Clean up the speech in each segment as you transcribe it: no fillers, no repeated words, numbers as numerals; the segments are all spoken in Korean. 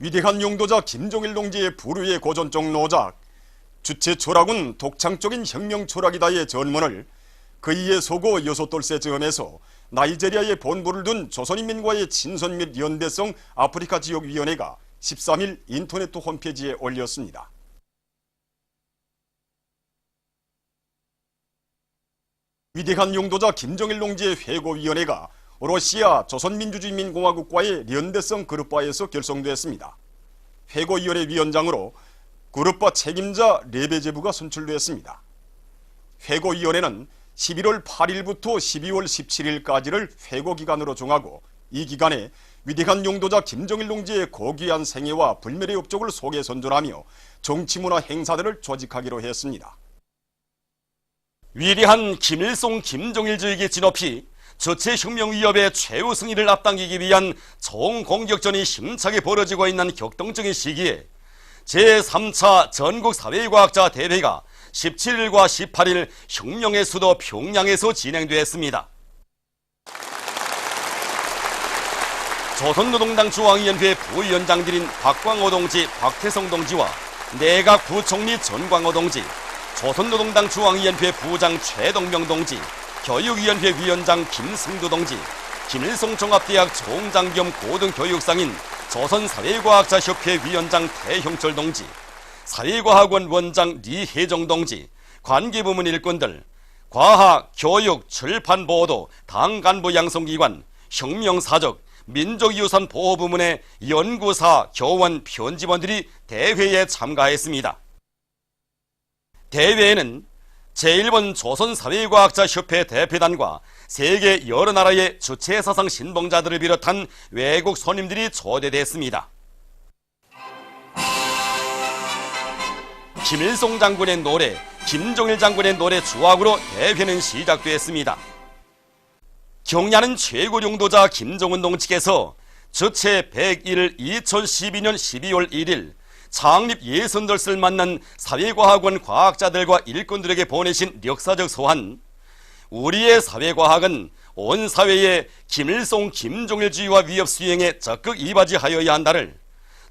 위대한 용도자 김종일 동지의 불후의 고전적 노작 주체 초락은 독창적인 혁명 초락이다의 전문을 그이의 소고 여소돌세 점에서 나이제리아에 본부를 둔 조선인민과의 친선 및 연대성 아프리카 지역위원회가 13일 인터넷 홈페이지에 올렸습니다. 위대한 용도자 김종일 동지의 회고위원회가 러시아 조선민주주의인민공화국과의 연대성 그룹바에서 결성됐습니다. 회고위원회 위원장으로 그룹바 책임자 레베제브가 선출되었습니다. 회고위원회는 11월 8일부터 12월 17일까지를 회고기간으로 정하고 이 기간에 위대한 용도자 김종일 동지의 고귀한 생애와 불멸의 업적을 소개 선전하며 정치문화 행사들을 조직하기로 했습니다. 위대한 김일성 김종일주의에 진업히 저체혁명 위협의 최후 승리를 앞당기기 위한 총공격전이 힘차게 벌어지고 있는 격동적인 시기에 제3차 전국사회과학자 대회가 17일과 18일 혁명의 수도 평양에서 진행됐습니다. 조선노동당 중앙위원회 부위원장들인 박광호 동지, 박태성 동지와 내각 부총리 전광호 동지, 조선노동당 중앙위원회 부장 최동명 동지, 교육위원회 위원장 김승두 동지, 김일성 종합대학 총장 겸 고등교육상인 조선사회과학자협회 위원장 태형철 동지, 사회과학원 원장 리혜정 동지, 관계부문 일꾼들, 과학, 교육, 출판, 보도, 당 간부 양성기관, 혁명사적, 민족유산 보호부문의 연구사, 교원, 편집원들이 대회에 참가했습니다. 대회에는 제1번 조선사회과학자협회 대표단과 세계 여러 나라의 주체사상 신봉자들을 비롯한 외국 손님들이 초대됐습니다. 김일성 장군의 노래, 김종일 장군의 노래 주악으로 대회는 시작됐습니다. 경야는 최고 용도자 김정은 동지께서 주체 101일 2012년 12월 1일 창립 60덜을 만난 사회과학원 과학자들과 일꾼들에게 보내신 역사적 소한, 우리의 사회과학은 온 사회에 김일성 김종일주의와 위협 수행에 적극 이바지하여야 한다를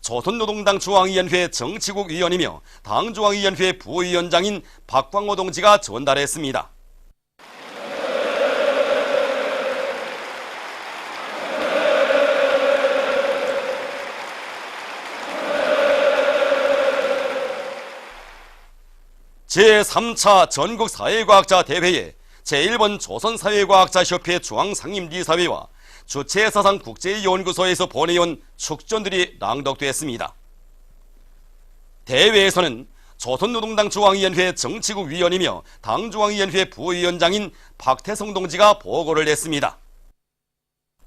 조선노동당 중앙위원회 정치국 위원이며 당중앙위원회 부위원장인 박광호 동지가 전달했습니다. 제3차 전국사회과학자 대회에 제1번 조선사회과학자협회 중앙상임리사회와 주체사상 국제연구소에서 보내온 축전들이 낭독됐습니다. 대회에서는 조선노동당 중앙위원회 정치국 위원이며 당중앙위원회 부위원장인 박태성 동지가 보고를 냈습니다.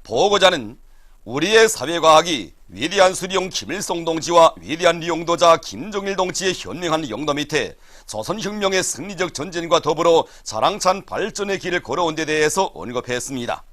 보고자는 우리의 사회과학이 위대한 수령 김일성 동지와 위대한 용도자 김종일 동지의 현명한 영도 밑에 조선혁명의 승리적 전진과 더불어 자랑찬 발전의 길을 걸어온 데 대해서 언급했습니다.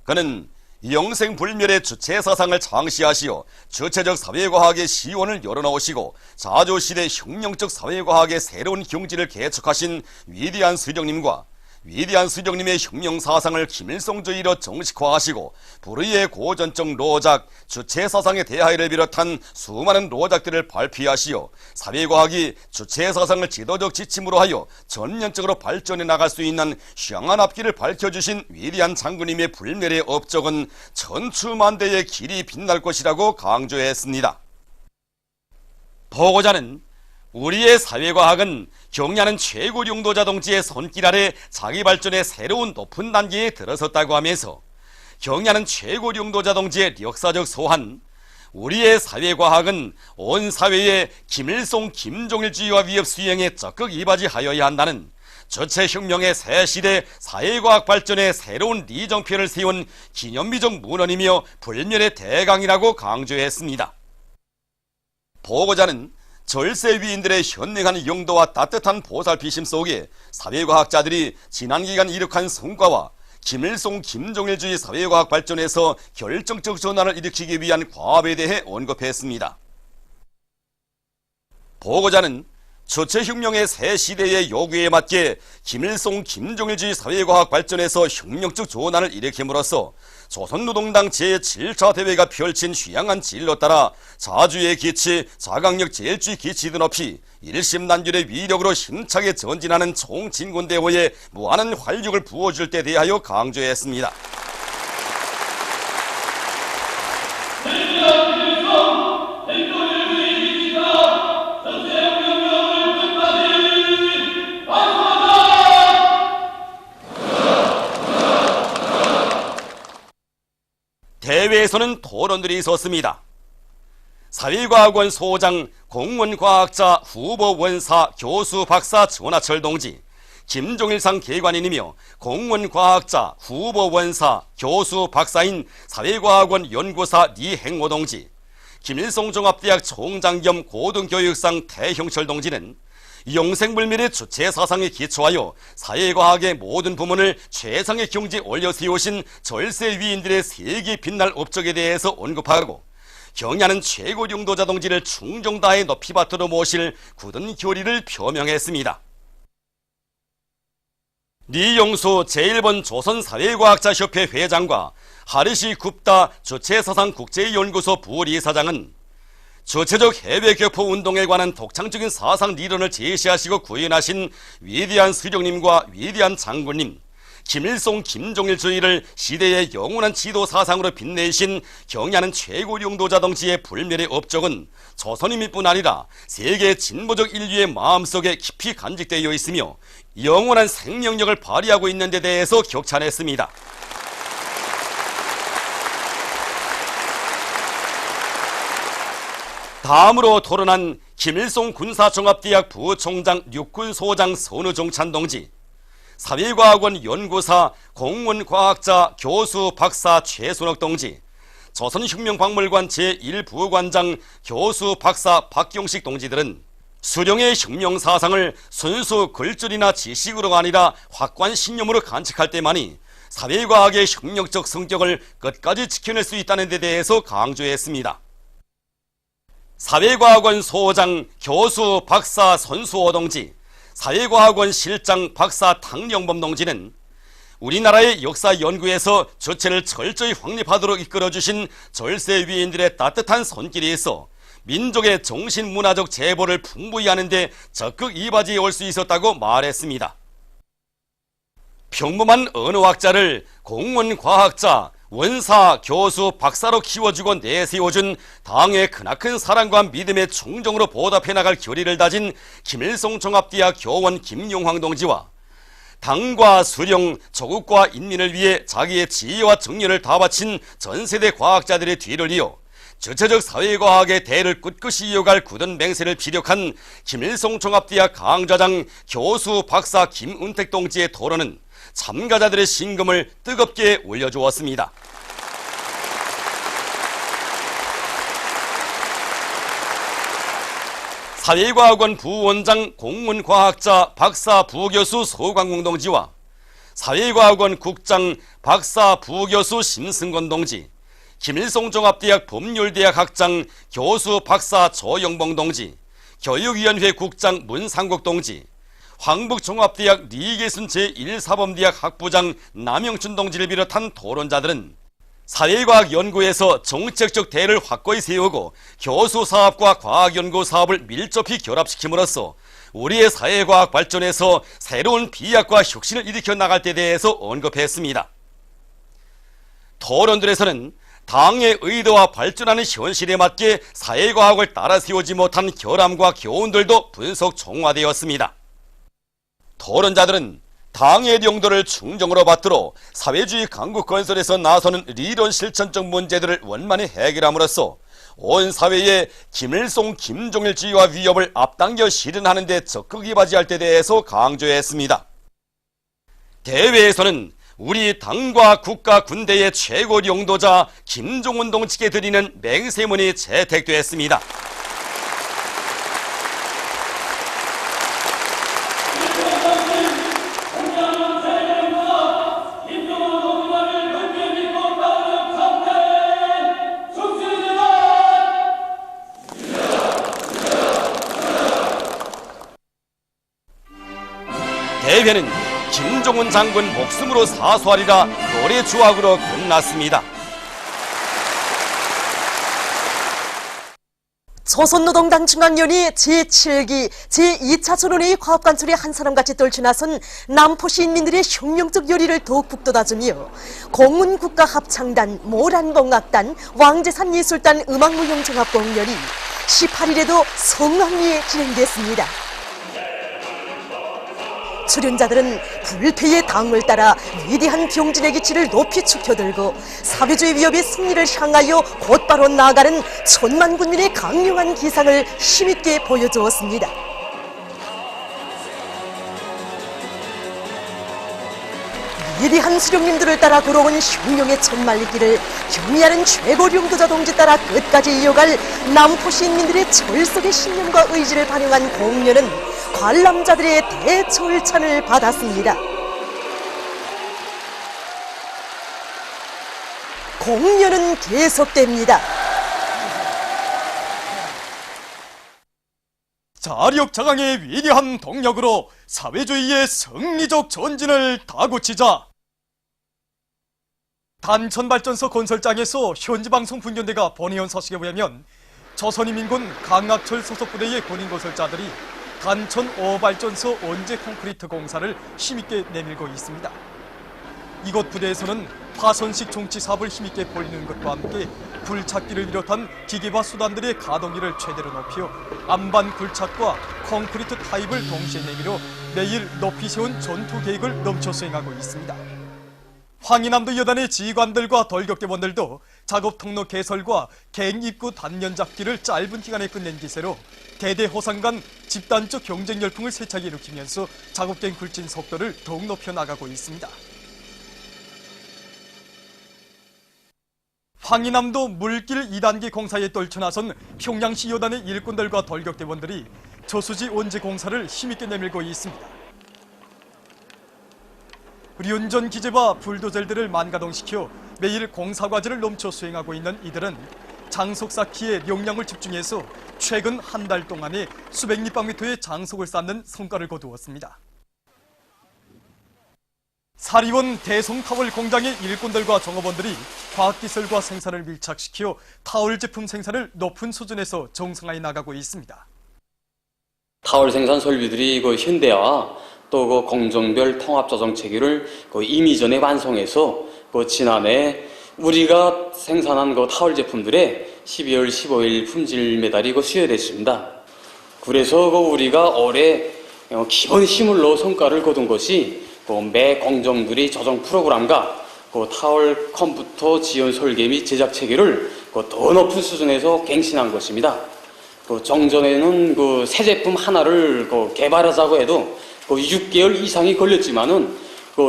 그는 영생불멸의 주체사상을 창시하시어 주체적 사회과학의 시원을 열어놓으시고 자조시대 혁명적 사회과학의 새로운 경지를 개척하신 위대한 수령님과 위대한 수령님의 혁명사상을 김일성주의로 정식화하시고 불의의 고전적 로작, 주체사상의 대하이를 비롯한 수많은 로작들을 발피하시어 사회과학이 주체사상을 지도적 지침으로 하여 전면적으로 발전해 나갈 수 있는 향한 앞길을 밝혀주신 위대한 장군님의 불멸의 업적은 천추만대의 길이 빛날 것이라고 강조했습니다. 보고자는 우리의 사회과학은 경야는 최고 용도자 동지의 손길 아래 자기 발전의 새로운 높은 단계에 들어섰다고 하면서 경야는 최고 용도자 동지의 역사적 소한, 우리의 사회과학은 온 사회에 김일성 김종일주의와 위협 수행에 적극 이바지하여야 한다는 주체혁명의 새 시대 사회과학 발전의 새로운 리정표를 세운 기념비적 문헌이며 불멸의 대강이라고 강조했습니다. 보고자는 절세 위인들의 현명한 영도와 따뜻한 보살피심 속에 사회과학자들이 지난기간 이룩한 성과와 김일성 김종일주의 사회과학 발전에서 결정적 전환을 일으키기 위한 과업에 대해 언급했습니다. 보고자는 주체혁명의 새 시대의 요구에 맞게 김일성 김정일주의 사회과학 발전에서 혁명적 조난을 일으킴으로써 조선노동당 제7차 대회가 펼친 휴양한 진로 따라 자주의 기치, 자강력 제일주의 기치도 높이 일심단결의 위력으로 힘차게 전진하는 총진군대호에 무한한 활력을 부어줄 때 대하여 강조했습니다. 대회에서는 토론들이 있었습니다. 사회과학원 소장, 공무원과학자, 후보 원사, 교수, 박사 전하철 동지, 김종일상 개관인이며 공무원과학자, 후보 원사, 교수, 박사인 사회과학원 연구사 니행호 동지, 김일성 종합대학 총장 겸 고등교육상 태형철 동지는 영생불멸의 주체 사상에 기초하여 사회과학의 모든 부문을 최상의 경지에 올려 세우신 절세 위인들의 세계 빛날 업적에 대해서 언급하고 경야는 최고 용도자 동지를 충정 다해 높이 받들어 모실 굳은 교리를 표명했습니다. 리용수 제1번 조선사회과학자협회 회장과 하르시 굽다 주체사상 국제연구소 부이사장은 주체적 해외교포 운동에 관한 독창적인 사상理論을 제시하시고 구현하신 위대한 수령님과 위대한 장군님, 김일성 김정일주의를 시대의 영원한 지도 사상으로 빛내신 경야는 최고 용도자 동지의 불멸의 업적은 조선인민뿐 아니라 세계 진보적 인류의 마음속에 깊이 간직되어 있으며 영원한 생명력을 발휘하고 있는 데 대해서 격찬했습니다. 다음으로 토론한 김일성 군사종합대학 부총장 육군소장 선우종찬 동지, 사회과학원 연구사, 공무원과학자, 교수, 박사 최순옥 동지, 조선혁명박물관 제1부관장, 교수, 박사 박경식 동지들은 수령의 혁명사상을 순수 글줄이나 지식으로가 아니라 확고한 신념으로 간직할 때만이 사회과학의 혁명적 성격을 끝까지 지켜낼 수 있다는 데 대해서 강조했습니다. 사회과학원 소장, 교수, 박사 손수호 동지, 사회과학원 실장, 박사 탕영범 동지는 우리나라의 역사 연구에서 주체를 철저히 확립하도록 이끌어주신 절세 위인들의 따뜻한 손길이 있어 민족의 정신문화적 재보를 풍부히 하는데 적극 이바지해 올 수 있었다고 말했습니다. 평범한 언어학자를 공무원과학자, 원사, 교수, 박사로 키워주고 내세워준 당의 크나큰 사랑과 믿음의 충정으로 보답해 나갈 결의를 다진 김일성 종합대학 교원 김용황 동지와 당과 수령, 조국과 인민을 위해 자기의 지혜와 정열을 다 바친 전세대 과학자들의 뒤를 이어 주체적 사회과학의 대를 꿋꿋이 이어갈 굳은 맹세를 피력한 김일성 종합대학 강좌장, 교수, 박사 김은택 동지의 토론은 참가자들의 심금을 뜨겁게 올려주었습니다. 사회과학원 부원장, 공문과학자, 박사 부교수 서광공 동지와 사회과학원 국장, 박사 부교수 심승건 동지, 김일성 종합대학 법률대학 학장, 교수, 박사 조영봉 동지, 교육위원회 국장 문상국 동지, 황북종합대학 리계순 제1사범대학 학부장 남영춘 동지를 비롯한 토론자들은 사회과학 연구에서 정책적 대를 확고히 세우고 교수 사업과 과학연구 사업을 밀접히 결합시킴으로써 우리의 사회과학 발전에서 새로운 비약과 혁신을 일으켜 나갈 데 대해서 언급했습니다. 토론들에서는 당의 의도와 발전하는 현실에 맞게 사회과학을 따라 세우지 못한 결함과 교훈들도 분석 총화되었습니다. 토론자들은 당의 용도를 충정으로 받들어 사회주의 강국 건설에서 나서는 리론 실천적 문제들을 원만히 해결함으로써 온 사회에 김일성 김정일주의와 위협을 앞당겨 실현하는 데 적극 이바지할 데 대해서 강조했습니다. 대회에서는 우리 당과 국가 군대의 최고 용도자 김종운 동지께 드리는 맹세문이 채택되었습니다. 대회는 김종훈 장군 목숨으로 사수하리라 노래 조악으로 끝났습니다. 조선노동당 중앙위원회 제7기 제2차 전원회의 과업관철에 한 사람같이 떨쳐 나선 남포 시인민들의 혁명적 열의를 더욱 북돋아주며 공문국가합창단, 모란봉악단, 왕제산예술단 음악무용종합공연이 18일에도 성황리에 진행됐습니다. 출연자들은 불패의 당을 따라 위대한 병진의 기치를 높이 축혀들고 사회주의 위협의 승리를 향하여 곧바로 나아가는 천만 군민의 강력한 기상을 힘있게 보여주었습니다. 위대한 수령님들을 따라 걸어온 혁명의 천만리길을 경의하는 최고領도자 동지 따라 끝까지 이어갈 남포 시민들의 철석의 신념과 의지를 반영한 공연은 관람자들의 대철찬을 받았습니다. 공연은 계속됩니다. 자력자강의 위대한 동력으로 사회주의의 승리적 전진을 다구치자. 단천발전소 건설장에서 현지방송 분견대가 보내온 소식에 의하면 조선인민군 강학철 소속 부대의 군인 건설자들이 단천 5발전소 원재 콘크리트 공사를 힘있게 내밀고 있습니다. 이곳 부대에서는 파손식 종치 사업을 힘있게 벌이는 것과 함께 굴착기를 비롯한 기계와 수단들의 가동률을 최대로 높여 안반 굴착과 콘크리트 타입을 동시에 내밀어 매일 높이 세운 전투 계획을 넘쳐 수행하고 있습니다. 황희남도 여단의 지휘관들과 돌격대원들도 작업 통로 개설과 갱 입구 단연 잡기를 짧은 기간에 끝낸 기세로 대대호상 간 집단적 경쟁 열풍을 세차게 일으키면서 작업갱 굴진 속도를 더욱 높여 나가고 있습니다. 황희남도 물길 2단계 공사에 떨쳐나선 평양시 여단의 일꾼들과 돌격대원들이 저수지 원재 공사를 힘있게 내밀고 있습니다. 륜전 기재와 불도저들을 만가동시켜 매일 공사과제를 넘쳐 수행하고 있는 이들은 장속 쌓기에 용량을 집중해서 최근 한 달 동안에 수백立方미터의 장속을 쌓는 성과를 거두었습니다. 사리원 대송타월 공장의 일꾼들과 종업원들이 과학기술과 생산을 밀착시켜 타월 제품 생산을 높은 수준에서 정상화해 나가고 있습니다. 타월 생산 설비들이 현대화 또 공정별 통합 조정 체계를 이미 전에 완성해서 지난해 우리가 생산한 타월 제품들의 12월 15일 품질 메달이 수여됐습니다. 그래서 우리가 올해 기본 시물로 성과를 거둔 것이 매 공정들이 조정 프로그램과 타월 컴퓨터 지원 설계 및 제작 체계를 더 높은 수준에서 갱신한 것입니다. 정전에는 새 제품 하나를 개발하자고 해도 6개월 이상이 걸렸지만은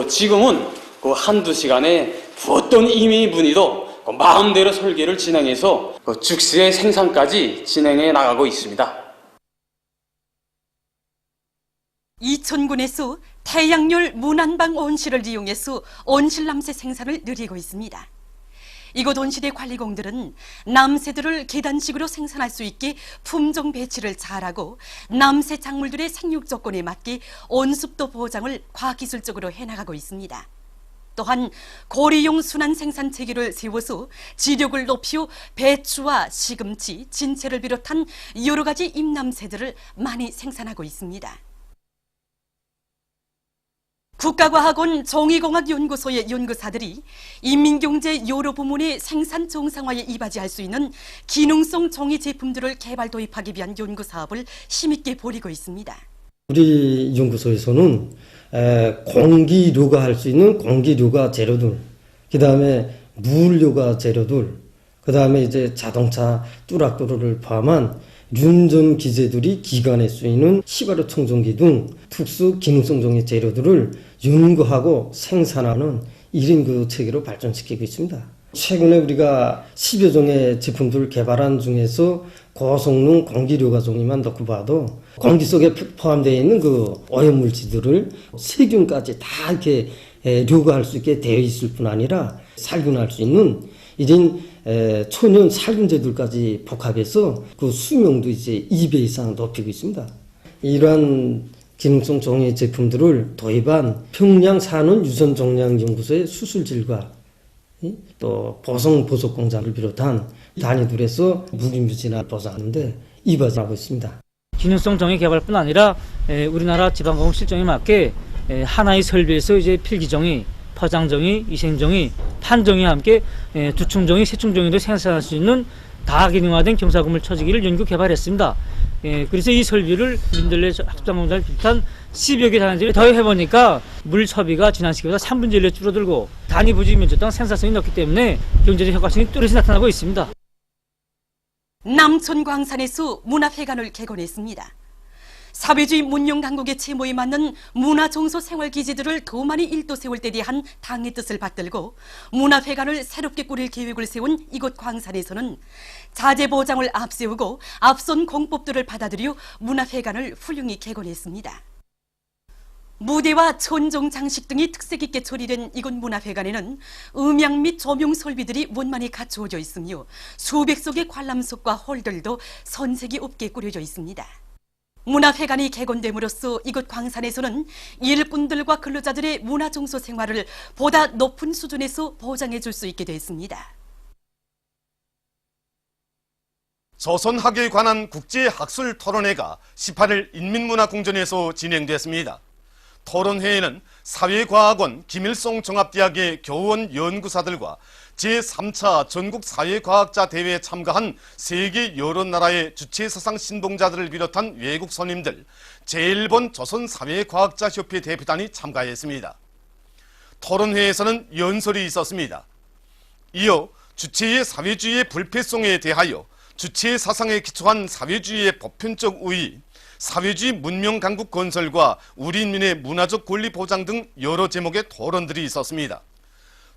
지금은 한두 시간에 어떤 이미 문의도 마음대로 설계를 진행해서 즉시의 생산까지 진행해 나가고 있습니다. 이천군에서 태양열 문안방 온실을 이용해서 온실남새 생산을 늘리고 있습니다. 이곳 온실의 관리공들은 남새들을 계단식으로 생산할 수 있게 품종 배치를 잘하고 남새 작물들의 생육 조건에 맞게 온습도 보장을 과학기술적으로 해나가고 있습니다. 또한 고리용 순환 생산 체계를 세워서 지력을 높여 배추와 시금치, 진채를 비롯한 여러 가지 잎남새들을 많이 생산하고 있습니다. 국가과학원 정의공학연구소의 연구사들이 인민경제 여러 부문의 생산 정상화에 이바지할 수 있는 기능성 종이 제품들을 개발 도입하기 위한 연구사업을 힘있게 벌이고 있습니다. 우리 연구소에서는 공기료가 할 수 있는 공기료가 재료들, 그 다음에 물료가 재료들, 그 다음에 이제 자동차 뚜락도로를 포함한 륜전 기재들이 기관에 쓰이는 시바르 청정기 등 특수 기능성 종이 재료들을 연구하고 생산하는 1인 체계로 발전시키고 있습니다. 최근에 우리가 10여 종의 제품들을 개발한 중에서 고성능 공기료가 종이만 넣고 봐도 공기 속에 포함되어 있는 오염물질들을 세균까지 다 이렇게 료가할 수 있게 되어 있을 뿐 아니라 살균할 수 있는 1인 천연 살균제들까지 복합해서 수명도 이제 2배 이상 높이고 있습니다. 이러한 기능성 종이 제품들을 도입한 평양 산원유전종양연구소의 수술실과 또 보성 보석 공장을 비롯한 단위들에서 무기무진을 보상하는데 이바지하고 있습니다. 기능성 종이 개발뿐 아니라 우리나라 지방공업 실정에 맞게 하나의 설비에서 이제 필기종이, 포장종이, 위생종이, 판종이와 함께 두충종이, 세충종이도 생산할 수 있는 다기능화된 경사고물 처지기를 연구 개발했습니다. 그래서 이 설비를 민들레 합작공장을 비롯한 10여 개 단위들이 더해보니까 물 소비가 지난 시기보다 3분의 1로 줄어들고 단위 부지 면적 등 생산성이 높기 때문에 경제적 효과성이 뚜렷이 나타나고 있습니다. 남촌 광산에서 문화회관을 개관했습니다. 사회주의 문명 강국의 채무에 맞는 문화종소 생활기지들을 더 많이 일도 세울 때 대한 당의 뜻을 받들고 문화회관을 새롭게 꾸릴 계획을 세운 이곳 광산에서는 자재보장을 앞세우고 앞선 공법들을 받아들여 문화회관을 훌륭히 개관했습니다. 무대와 천정 장식 등이 특색 있게 처리된 이곳 문화회관에는 음향 및 조명 설비들이 원만히 갖추어져 있으며 수백 속의 관람석과 홀들도 선색이 없게 꾸려져 있습니다. 문화회관이 개건됨으로써 이곳 광산에서는 일꾼들과 근로자들의 문화종소 생활을 보다 높은 수준에서 보장해 줄 수 있게 됐습니다. 조선학에 관한 국제학술 토론회가 18일 인민문화궁전에서 진행됐습니다. 토론회에는 사회과학원 김일성 종합대학의 교원 연구사들과 제3차 전국사회과학자 대회에 참가한 세계 여러 나라의 주체사상 신봉자들을 비롯한 외국 손님들, 제1본 조선사회과학자협회 대표단이 참가했습니다. 토론회에서는 연설이 있었습니다. 이어 주체의 사회주의의 불패성에 대하여 주체의 사상에 기초한 사회주의의 보편적 우위, 사회주의 문명 강국 건설과 우리 인민의 문화적 권리 보장 등 여러 제목의 토론들이 있었습니다.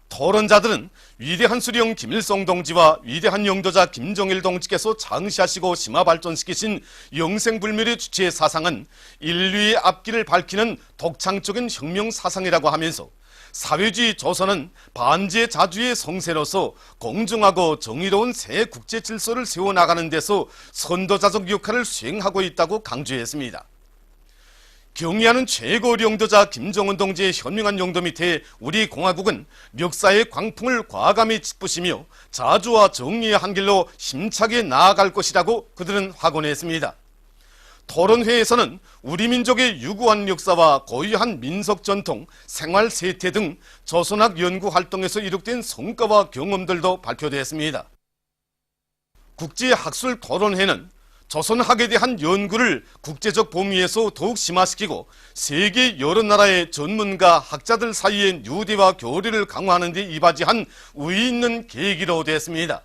토론자들은 위대한 수령 김일성 동지와 위대한 영도자 김정일 동지께서 창시하시고 심화 발전시키신 영생불멸의 주체의 사상은 인류의 앞길을 밝히는 독창적인 혁명 사상이라고 하면서 사회주의 조선은 반제 자주의 성세로서 공정하고 정의로운 새 국제 질서를 세워나가는 데서 선도자적 역할을 수행하고 있다고 강조했습니다. 경의하는 최고 영도자 김정은 동지의 현명한 영도 밑에 우리 공화국은 역사의 광풍을 과감히 짚으시며 자주와 정의의 한 길로 힘차게 나아갈 것이라고 그들은 확언했습니다. 토론회에서는 우리 민족의 유구한 역사와 고유한 민속 전통, 생활 세태 등 조선학 연구 활동에서 이룩된 성과와 경험들도 발표됐습니다. 국제학술 토론회는 조선학에 대한 연구를 국제적 범위에서 더욱 심화시키고 세계 여러 나라의 전문가, 학자들 사이의 유대와 교류를 강화하는 데 이바지한 의의 있는 계기로 됐습니다.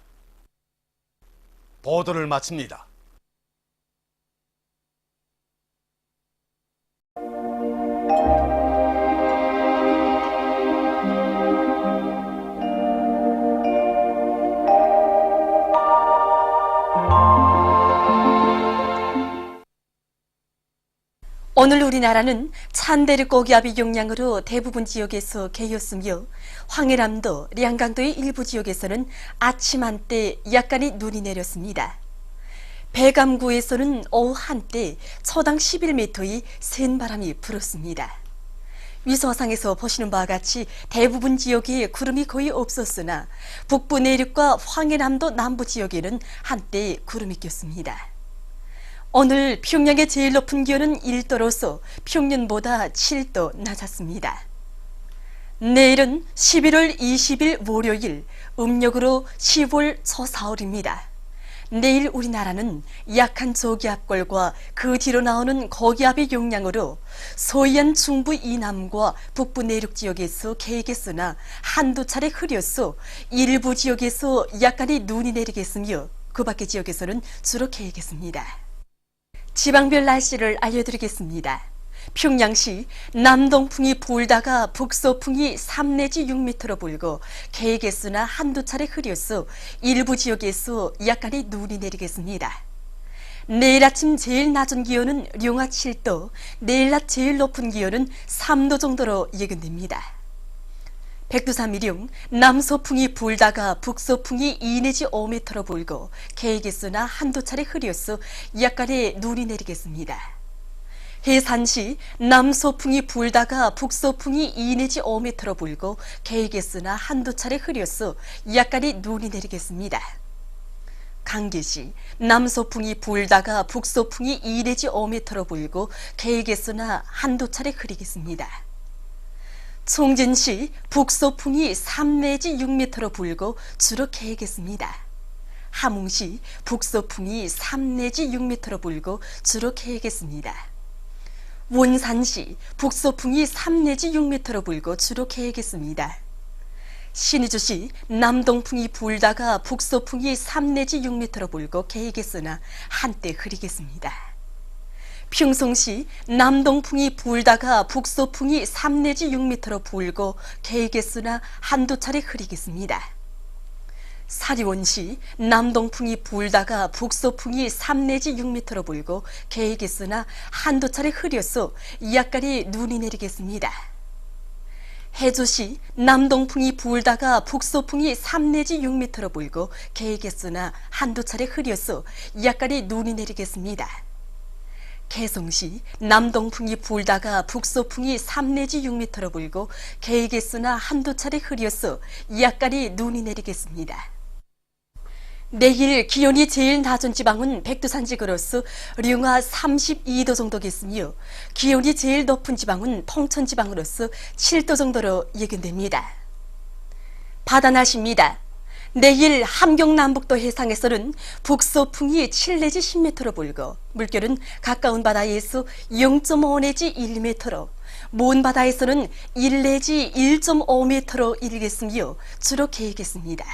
보도를 마칩니다. 오늘 우리나라는 찬데르 고기압의 영향으로 대부분 지역에서 개였으며 황해남도, 량강도의 일부 지역에서는 아침 한때 약간의 눈이 내렸습니다. 배감구에서는 오후 한때 초당 11m의 센 바람이 불었습니다. 위서상에서 보시는 바와 같이 대부분 지역에 구름이 거의 없었으나 북부 내륙과 황해남도 남부 지역에는 한때 구름이 꼈습니다. 오늘 평양의 제일 높은 기온은 1도로서 평년보다 7도 낮았습니다. 내일은 11월 20일 월요일, 음력으로 10월 초4월입니다. 내일 우리나라는 약한 저기압골과 그 뒤로 나오는 고기압의 영향으로 서해안 중부 이남과 북부 내륙 지역에서 개겠으나 한두 차례 흐려서 일부 지역에서 약간의 눈이 내리겠으며 그 밖의 지역에서는 주로 개겠습니다. 지방별 날씨를 알려드리겠습니다. 평양시 남동풍이 불다가 북서풍이 3 내지 6m로 불고 개겠으나 한두 차례 흐려서 일부 지역에서 약간의 눈이 내리겠습니다. 내일 아침 제일 낮은 기온은 룡화 7도, 내일 낮 제일 높은 기온은 3도 정도로 예견됩니다. 백두산미령 남서풍이 불다가 북서풍이 2 내지 5m로 불고 개겠으나 한두 차례 흐려서 약간의 눈이 내리겠습니다. 해산시 남소풍이 불다가 북소풍이 2 내지 5m로 불고 개이겠으나 한두 차례 흐려서 약간의 눈이 내리겠습니다. 강계시 남소풍이 불다가 북소풍이 2 내지 5m로 불고 개이겠으나 한두 차례 흐리겠습니다. 총진시 북소풍이 3 내지 6m로 불고 주로 개이겠습니다. 함흥시 북소풍이 3 내지 6m로 불고 주로 개이겠습니다. 원산시 북소풍이 3 내지 6m로 불고 주로 개이겠습니다. 신의주시 남동풍이 불다가 북소풍이 3 내지 6m로 불고 개이겠으나 한때 흐리겠습니다. 평송시 남동풍이 불다가 북소풍이 3 내지 6m로 불고 개이겠으나 한두 차례 흐리겠습니다. 사리원시 남동풍이 불다가 북소풍이 3 내지 6m로 불고 개이겠으나 한두 차례 흐려서 약간의 눈이 내리겠습니다. 해주시 남동풍이 불다가 북소풍이 3 내지 6m로 불고 개이겠으나 한두 차례 흐려서 약간의 눈이 내리겠습니다. 개성시 남동풍이 불다가 북소풍이 3 내지 6m로 불고 개이겠으나 한두 차례 흐려서 약간의 눈이 내리겠습니다. 내일 기온이 제일 낮은 지방은 백두산지구로서 령화 32도 정도겠으며 기온이 제일 높은 지방은 통천지방으로서 7도 정도로 예견됩니다. 바다 날씨입니다. 내일 함경남북도 해상에서는 북소풍이 7 내지 10m로 불고 물결은 가까운 바다에서 0.5 내지 1m로 먼 바다에서는 1 내지 1.5m로 일겠으며 주로 개이겠습니다.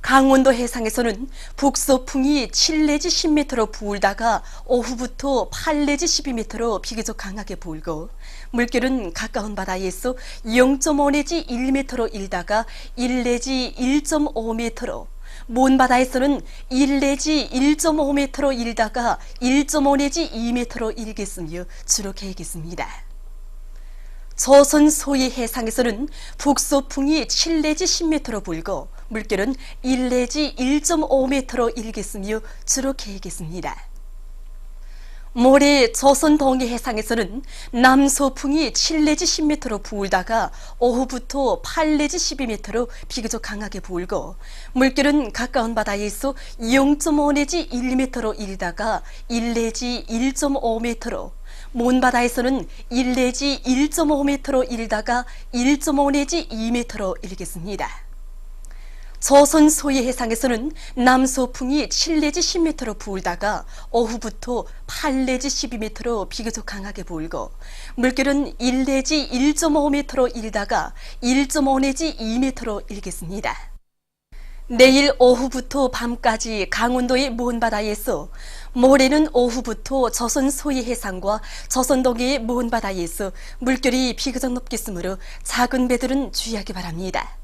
강원도 해상에서는 북소풍이 7 내지 10m로 불다가 오후부터 8 내지 12m로 비교적 강하게 불고 물결은 가까운 바다에서 0.5 내지 1m로 일다가 1 내지 1.5m로 먼 바다에서는 1 내지 1.5m로 일다가 1.5 내지 2m로 일겠으며 주로 개이겠습니다. 조선 소위 해상에서는 북소풍이 7 내지 10m로 불고 물결은 1 내지 1.5m로 일겠으며 주로 개이겠습니다. 모레 조선 동해 해상에서는 남소풍이 7 내지 10m로 불다가 오후부터 8 내지 12m로 비교적 강하게 불고 물결은 가까운 바다에서 0.5 내지 1m로 일다가 1 내지 1.5m로 먼 바다에서는 1 내지 1.5m로 일다가 1.5 내지 2m로 일겠습니다. 조선 소위 해상에서는 남소풍이 7 내지 10m로 불다가 오후부터 8 내지 12m로 비교적 강하게 불고 물결은 1 내지 1.5m로 일다가 1.5 내지 2m로 일겠습니다. 내일 오후부터 밤까지 강원도의 먼 바다에서 모레는 오후부터 조선 소위 해상과 조선 동해의 먼 바다에서 물결이 비교적 높겠으므로 작은 배들은 주의하기 바랍니다.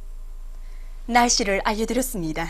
날씨를 알려드렸습니다.